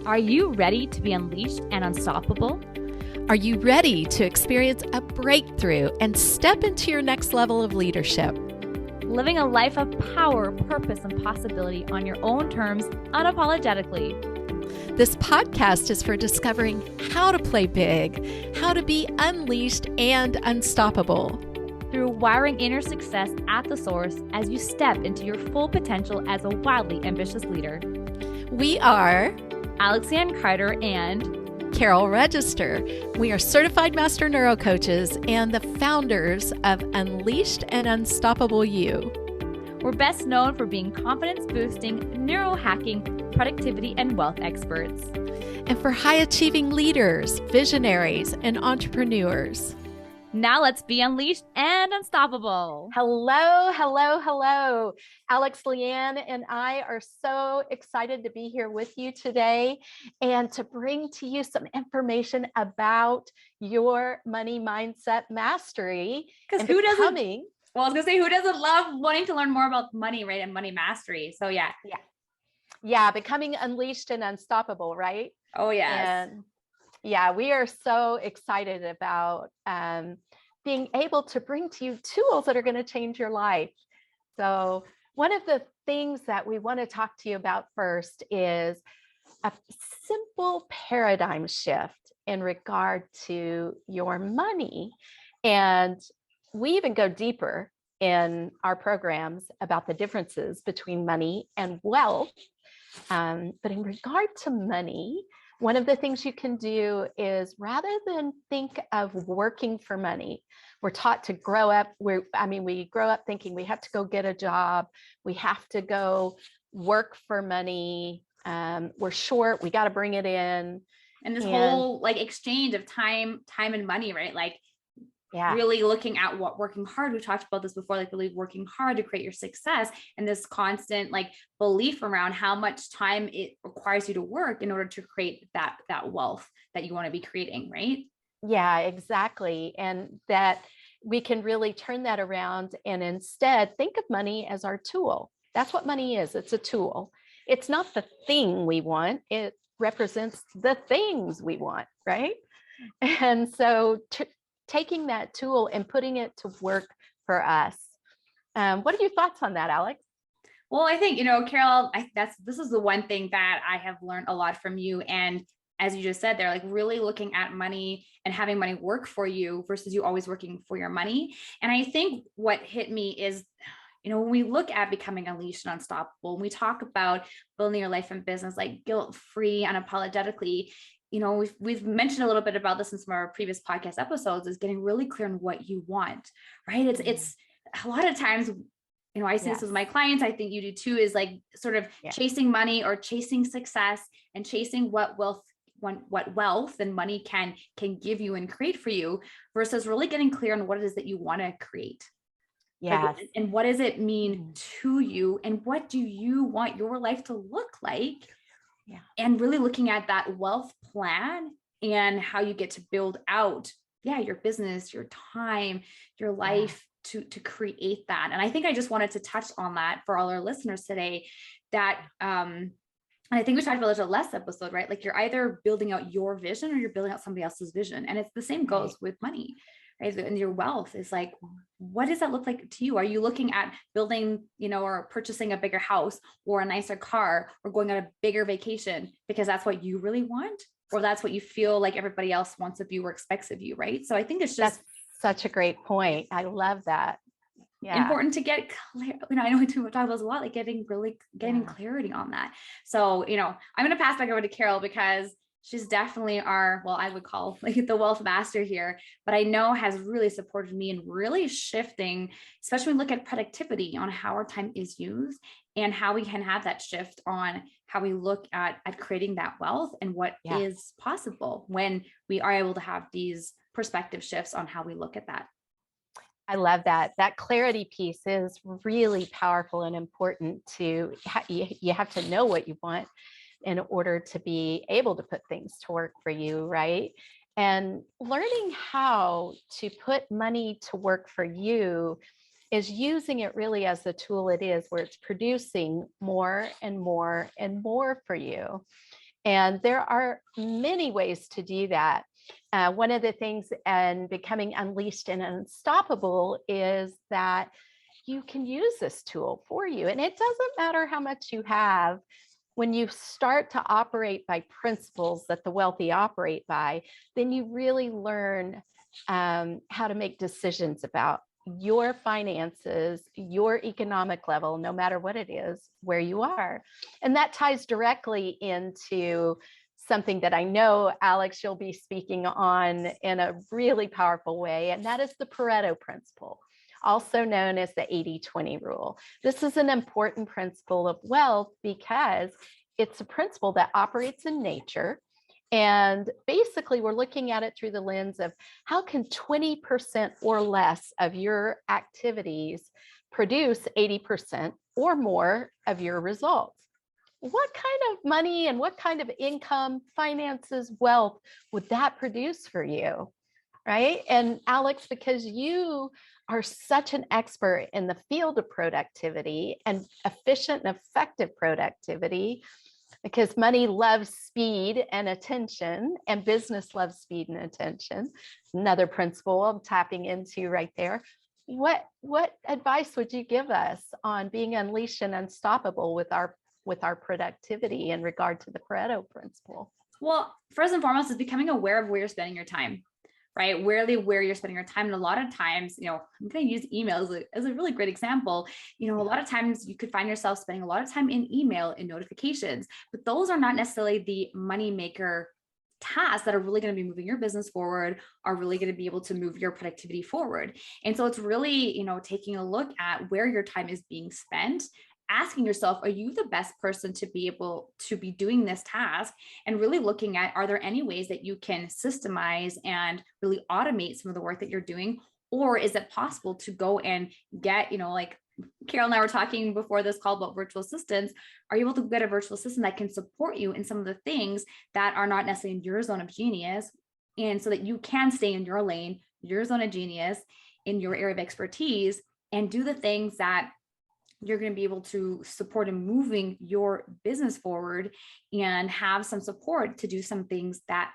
Are you ready to be unleashed and unstoppable? Are you ready to experience a breakthrough and step into your next level of leadership? Living a life of power, purpose, and possibility on your own terms, unapologetically. This podcast is for discovering how to play big, how to be unleashed and unstoppable. Through wiring inner success at the source as you step into your full potential as a wildly ambitious leader. We are Alexanne Carter and Carol Register. We are certified Master Neurocoaches and the founders of Unleashed and Unstoppable You. We're best known for being confidence-boosting, neurohacking, productivity, and wealth experts. And for high-achieving leaders, visionaries, and entrepreneurs. Now let's be unleashed and unstoppable. Hello, hello, hello. Alex, Leanne, and I are so excited to be here with you today and to bring to you some information about your money mindset mastery. Because who doesn't? Well, I was gonna say, who doesn't love wanting to learn more about money, right? And money mastery. So yeah, becoming unleashed and unstoppable, right? Oh yes. And yeah, we are so excited about being able to bring to you tools that are going to change your life. So one of the things that we want to talk to you about first is a simple paradigm shift in regard to your money. And we even go deeper in our programs about the differences between money and wealth. But in regard to money, one of the things you can do is rather than think of working for money, we're taught to grow up. We grow up thinking we have to go get a job. We have to go work for money. We're short. We got to bring it in. And this whole exchange of time and money, right? Really looking at what working hard, we talked about this before, really working hard to create your success, and this constant belief around how much time it requires you to work in order to create that wealth that you want to be creating, right? Yeah, exactly. And that we can really turn that around and instead think of money as our tool. That's what money is. It's a tool. It's not the thing we want. It represents the things we want, right? And so taking that tool and putting it to work for us. What are your thoughts on that, Alex? Well, I think, Carol, this is the one thing that I have learned a lot from you. And as you just said, they're really looking at money and having money work for you versus you always working for your money. And I think what hit me is, when we look at becoming unleashed and unstoppable, when we talk about building your life and business, guilt-free, unapologetically, we've mentioned a little bit about this in some of our previous podcast episodes, is getting really clear on what you want, right? It's a lot of times, I see this with my clients, I think you do too, is chasing money or chasing success and chasing what wealth and money can give you and create for you versus really getting clear on what it is that you want to create. Yeah. And what does it mean to you? And what do you want your life to look like? Yeah. And really looking at that wealth plan and how you get to build out, your business, your time, your life to create that. And I think I just wanted to touch on that for all our listeners today, that, and I think we talked about this in the last episode, right? You're either building out your vision or you're building out somebody else's vision. And it's the same goes with money, right? And your wealth is what does that look like to you? Are you looking at building, or purchasing a bigger house or a nicer car or going on a bigger vacation because that's what you really want? Or that's what you feel like everybody else wants of you or expects of you, right? So I think it's just such a great point. I love that. Yeah. Important to get clear. I know we talk about this a lot, getting clarity on that. So, I'm going to pass back over to Carol because she's definitely I would call the wealth master here, but I know has really supported me in really shifting, especially when we look at productivity on how our time is used and how we can have that shift on how we look at creating that wealth and what is possible when we are able to have these perspective shifts on how we look at that. I love that. That clarity piece is really powerful and important you have to know what you want in order to be able to put things to work for you, right? And learning how to put money to work for you is using it really as the tool it is, where it's producing more and more and more for you. And there are many ways to do that. One of the things in becoming unleashed and unstoppable is that you can use this tool for you. And it doesn't matter how much you have. When you start to operate by principles that the wealthy operate by, then you really learn how to make decisions about your finances, your economic level, no matter what it is, where you are. And that ties directly into something that I know, Alex, you'll be speaking on in a really powerful way, and that is the Pareto principle, also known as the 80-20 rule. This is an important principle of wealth because it's a principle that operates in nature. And basically, we're looking at it through the lens of how can 20% or less of your activities produce 80% or more of your results? What kind of money and what kind of income, finances, wealth would that produce for you? Right? And Alex, because you are such an expert in the field of productivity and efficient and effective productivity, because money loves speed and attention, and business loves speed and attention. Another principle I'm tapping into right there. What advice would you give us on being unleashed and unstoppable with our productivity in regard to the Pareto principle? Well, first and foremost is becoming aware of where you're spending your time, right? Where you're spending your time. And a lot of times, I'm going to use email as a really great example. A lot of times you could find yourself spending a lot of time in email and notifications, but those are not necessarily the money maker tasks that are really going to be moving your business forward, are really going to be able to move your productivity forward. And so it's really, taking a look at where your time is being spent, asking yourself, are you the best person to be able to be doing this task? And really looking at, are there any ways that you can systemize and really automate some of the work that you're doing? Or is it possible to go and get, like Carol and I were talking before this call about virtual assistants, are you able to get a virtual assistant that can support you in some of the things that are not necessarily in your zone of genius? And so that you can stay in your lane, your zone of genius, in your area of expertise, and do the things that you're going to be able to support in moving your business forward, and have some support to do some things that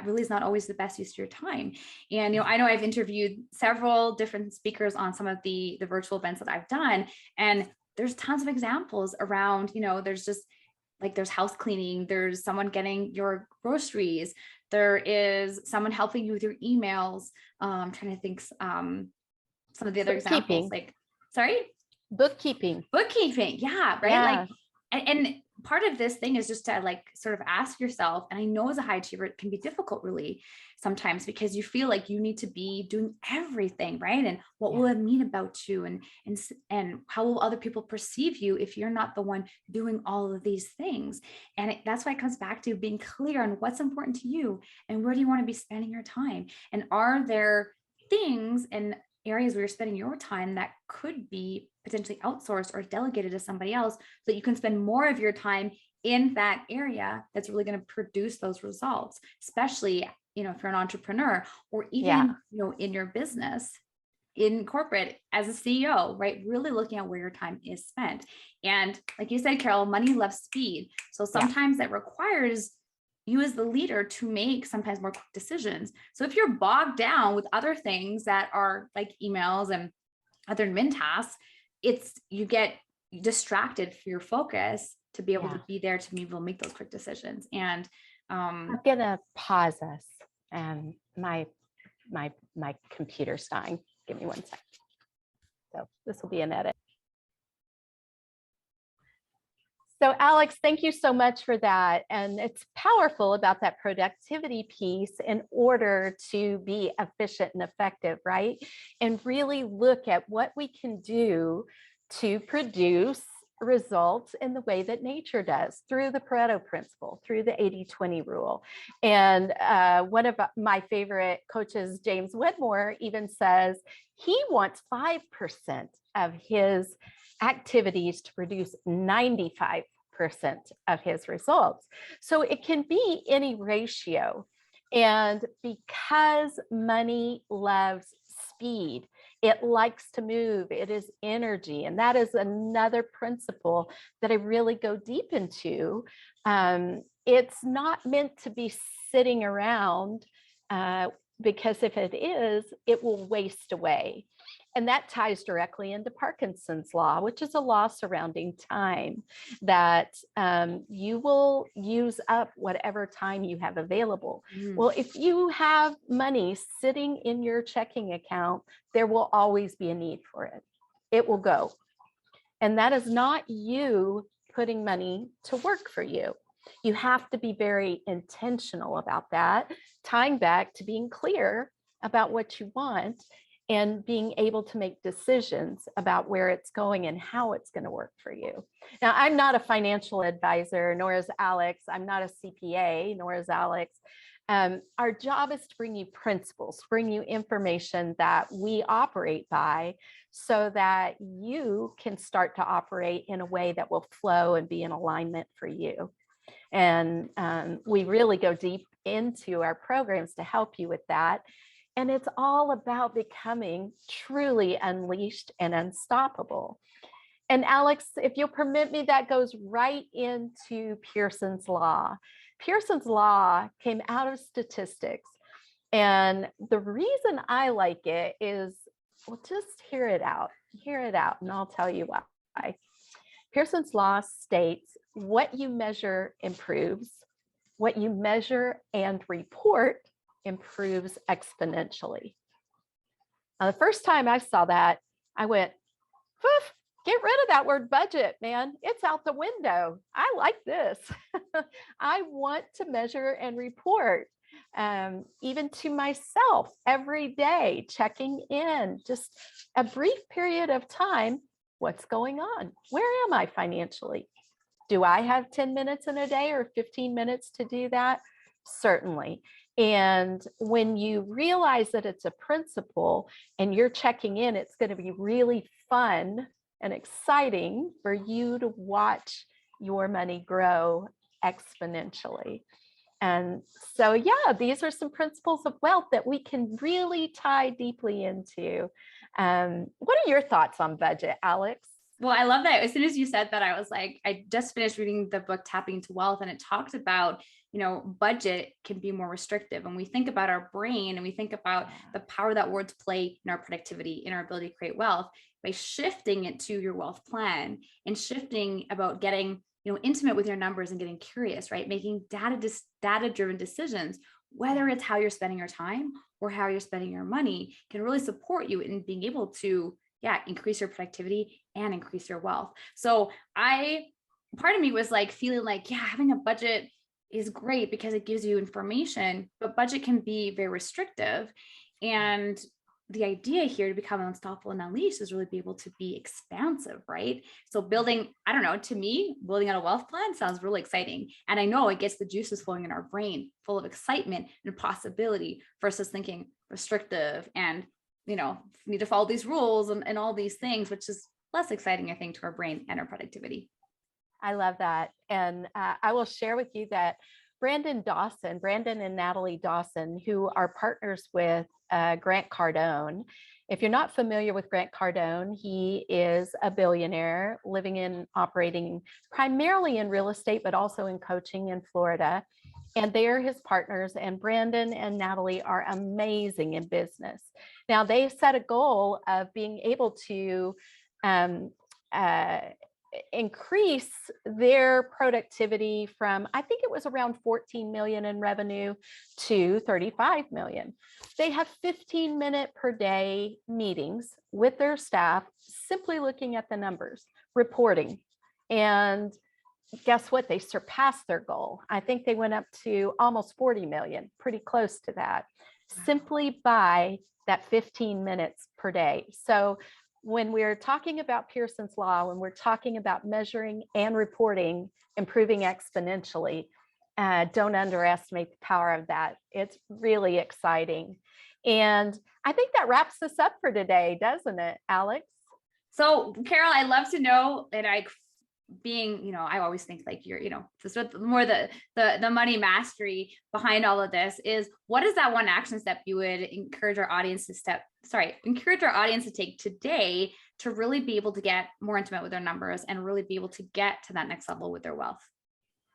really is not always the best use of your time. And, I know I've interviewed several different speakers on some of the virtual events that I've done, and there's tons of examples around, there's just like, there's house cleaning, there's someone getting your groceries, there is someone helping you with your emails. I'm trying to think some of the other examples, like, sorry? Bookkeeping. Yeah. Right. Yeah. Like, and part of this thing is just to like sort of ask yourself, and I know as a high achiever, it can be difficult really sometimes, because you feel like you need to be doing everything, right? And what will it mean about you? And how will other people perceive you if you're not the one doing all of these things? And that's why it comes back to being clear on what's important to you and where do you want to be spending your time? And are there things and areas where you're spending your time that could be potentially outsourced or delegated to somebody else, so that you can spend more of your time in that area that's really going to produce those results, especially, if you're an entrepreneur, or even, in your business, in corporate as a CEO, right? Really looking at where your time is spent. And like you said, Carol, money loves speed. So sometimes that requires you as the leader to make sometimes more quick decisions. So if you're bogged down with other things that are like emails and other admin tasks, you get distracted for your focus to be able to be there to be able to make those quick decisions. And I'm gonna pause us, and my computer's dying. Give me 1 second. So this will be an edit. So Alex, thank you so much for that. And it's powerful about that productivity piece in order to be efficient and effective, right? And really look at what we can do to produce results in the way that nature does, through the Pareto principle, through the 80-20 rule. And one of my favorite coaches, James Wedmore, even says he wants 5% of his activities to produce 95% of his results. So it can be any ratio. And because money loves speed, it likes to move, it is energy. And that is another principle that I really go deep into, It's not meant to be sitting around, because if it is, it will waste away. And that ties directly into Parkinson's law, which is a law surrounding time, that you will use up whatever time you have available. Well, if you have money sitting in your checking account, there will always be a need for it. It will go. And that is not you putting money to work for you. You have to be very intentional about that, tying back to being clear about what you want and being able to make decisions about where it's going and how it's going to work for you. Now, I'm not a financial advisor, nor is Alex. I'm not a CPA, nor is Alex. Our job is to bring you principles, bring you information that we operate by, so that you can start to operate in a way that will flow and be in alignment for you. And we really go deep into our programs to help you with that. And it's all about becoming truly unleashed and unstoppable. And Alex, if you'll permit me, that goes right into Pearson's Law. Pearson's Law came out of statistics. And the reason I like it is, well, just hear it out, and I'll tell you why. Pearson's Law states what you measure improves, what you measure and report improves exponentially. Now, the first time I saw that, I went, get rid of that word budget, man. It's out the window. I like this. I want to measure and report, even to myself every day, checking in, just a brief period of time. What's going on? Where am I financially? Do I have 10 minutes in a day or 15 minutes to do that? Certainly. And when you realize that it's a principle and you're checking in, it's going to be really fun and exciting for you to watch your money grow exponentially. And so, yeah, these are some principles of wealth that we can really tie deeply into. What are your thoughts on budget, Alex? Well, I love that. As soon as you said that, I was like, I just finished reading the book Tapping into Wealth, and it talked about, budget can be more restrictive. And we think about our brain and we think about the power that words play in our productivity, in our ability to create wealth, by shifting it to your wealth plan and shifting about getting, intimate with your numbers and getting curious, right? Making data-driven decisions, whether it's how you're spending your time or how you're spending your money, can really support you in being able to increase your productivity and increase your wealth. So part of me was like feeling like, having a budget is great because it gives you information, but budget can be very restrictive. And the idea here to become unstoppable and unleashed is really be able to be expansive, right? So to me, building out a wealth plan sounds really exciting. And I know it gets the juices flowing in our brain, full of excitement and possibility, versus thinking restrictive and need to follow these rules and all these things, which is less exciting, I think, to our brain and our productivity. I love that. And I will share with you that Brandon and Natalie Dawson, who are partners with Grant Cardone. If you're not familiar with Grant Cardone, he is a billionaire living and operating primarily in real estate, but also in coaching in Florida. And they are his partners, and Brandon and Natalie are amazing in business. Now, they set a goal of being able to increase their productivity from, I think it was around 14 million in revenue to 35 million. They have 15-minute per day meetings with their staff, simply looking at the numbers, reporting. And guess what? They surpassed their goal. I think they went up to almost 40 million, pretty close to that, simply by that 15 minutes per day. So when we're talking about Pearson's Law, when we're talking about measuring and reporting, improving exponentially, don't underestimate the power of that. It's really exciting. And I think that wraps us up for today, doesn't it, Alex? So, Carol, I'd love to know, and I always think like you're, this is more the money mastery behind all of this is, what is that one action step you would encourage our audience to take today to really be able to get more intimate with their numbers and really be able to get to that next level with their wealth?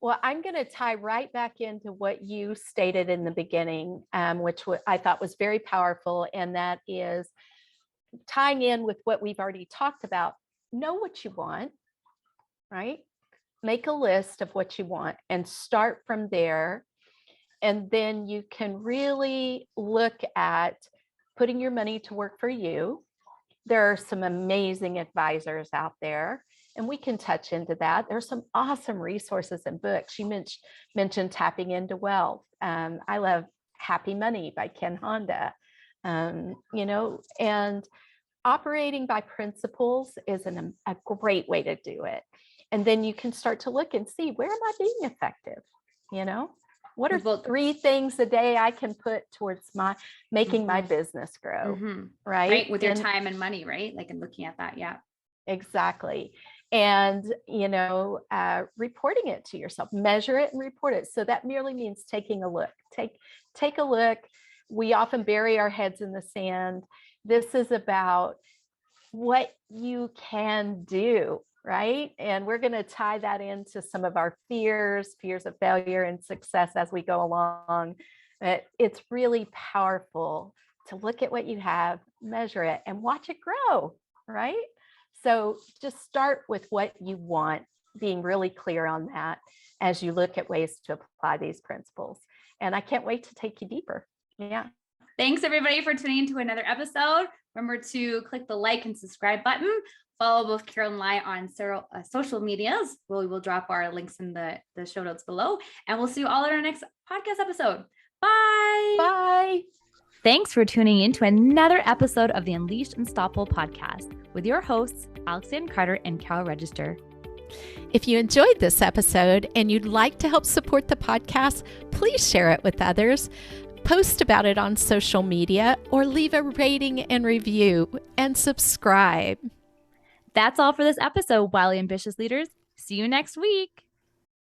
Well, I'm going to tie right back into what you stated in the beginning, which I thought was very powerful. And that is tying in with what we've already talked about. Know what you want, right? Make a list of what you want and start from there. And then you can really look at putting your money to work for you. There are some amazing advisors out there, and we can touch into that. There's some awesome resources and books. You mentioned Tapping into Wealth. I love Happy Money by Ken Honda. And operating by principles is a great way to do it. And then you can start to look and see, where am I being effective? What are 3 things a day I can put towards making my business grow? Right. With your time and money, right? Like, and looking at that. Yeah, exactly. And, reporting it to yourself, measure it and report it. So that merely means taking a look. Take a look. We often bury our heads in the sand. This is about what you can do, right? And we're going to tie that into some of our fears of failure and success as we go along. But it's really powerful to look at what you have, measure it, and watch it grow, right? So just start with what you want, being really clear on that as you look at ways to apply these principles. And I can't wait to take you deeper. Yeah. Thanks everybody for tuning into another episode. Remember to click the like and subscribe button. Follow both Carol and Lai on social medias. We will drop our links in the show notes below. And we'll see you all in our next podcast episode. Bye. Bye. Thanks for tuning in to another episode of the Unleashed Unstoppable podcast with your hosts, Alexandra Carter and Carol Register. If you enjoyed this episode and you'd like to help support the podcast, please share it with others. Post about it on social media or leave a rating and review and subscribe. That's all for this episode, Wildly Ambitious Leaders. See you next week.